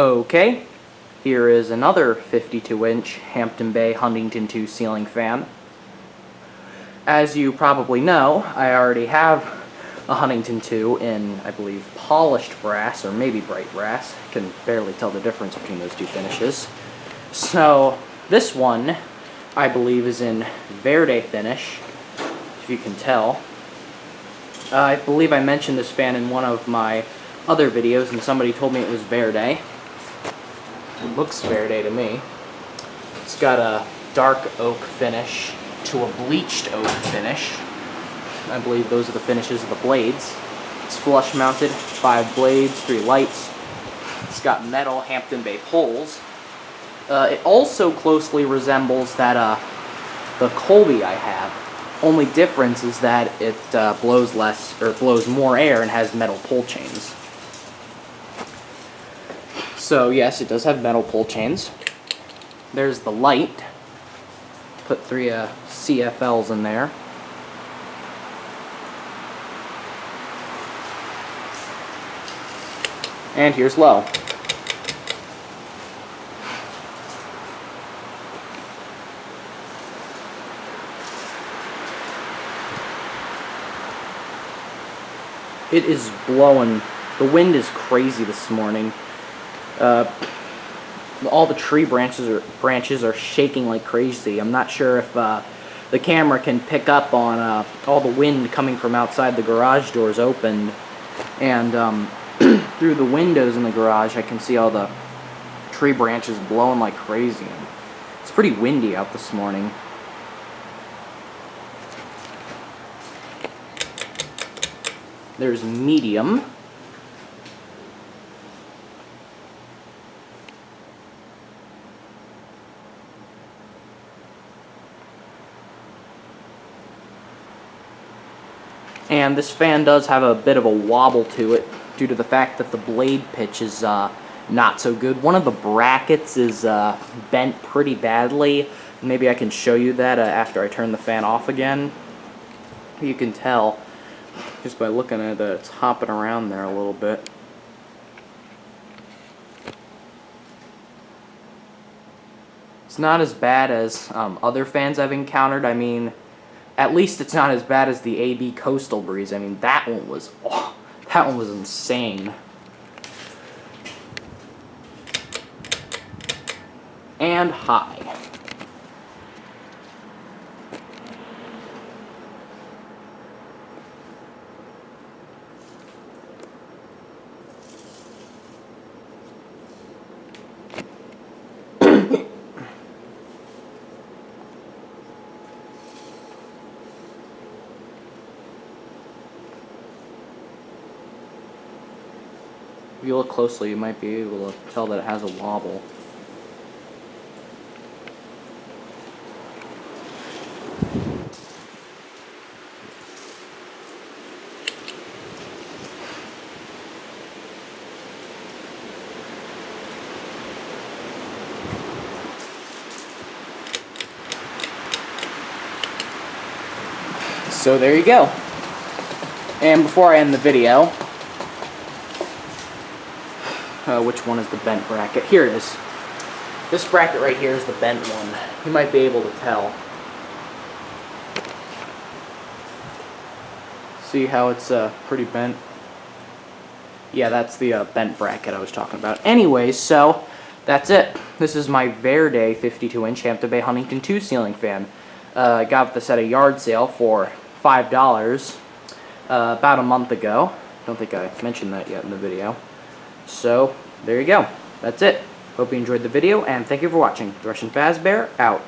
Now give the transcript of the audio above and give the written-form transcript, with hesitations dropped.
Okay, here is another 52-inch Hampton Bay Huntington 2 ceiling fan. As you probably know, I already have a Huntington 2 in, I believe, polished brass, or maybe bright brass. I can barely tell the difference between those two finishes. So, this one, I believe, is in Verde finish, if you can tell. I believe I mentioned this fan in one of my other videos, and somebody told me it was Verde. It looks Verde to me. It's got a dark oak finish to a bleached oak finish. I believe those are the finishes of the blades. It's flush mounted, 5 blades, 3 lights. It's got metal Hampton Bay poles. It also closely resembles that the Colby I have. Only difference is that it blows less, or blows more air and has metal pull chains. So yes, it does have metal pull chains. There's the light. Put 3 CFLs in there. And here's low. It is blowing. The wind is crazy this morning. All the tree branches are shaking like crazy. I'm not sure if the camera can pick up on all the wind coming from outside. The garage doors opened, and through the windows in the garage I can see all the tree branches blowing like crazy. It's pretty windy out this morning. There's medium. And this fan does have a bit of a wobble to it due to the fact that the blade pitch is not so good. One of the brackets is bent pretty badly. Maybe I can show you that after I turn the fan off again. You can tell just by looking at it, it's hopping around there a little bit. It's not as bad as other fans I've encountered. I mean, at least it's not as bad as the AB Coastal Breeze. I mean, that one was insane. And high. If you look closely, you might be able to tell that it has a wobble. So there you go. And before I end the video, which one is the bent bracket? Here it is. This bracket right here is the bent one. You might be able to tell. See how it's pretty bent? Yeah, that's the bent bracket I was talking about. Anyways, so that's it. This is my Verde 52-inch Hampton Bay Huntington 2 ceiling fan. I got this at a yard sale for $5 about a month ago. Don't think I mentioned that yet in the video. So, there you go. That's it. Hope you enjoyed the video, and thank you for watching. The Russian Fazbear, out.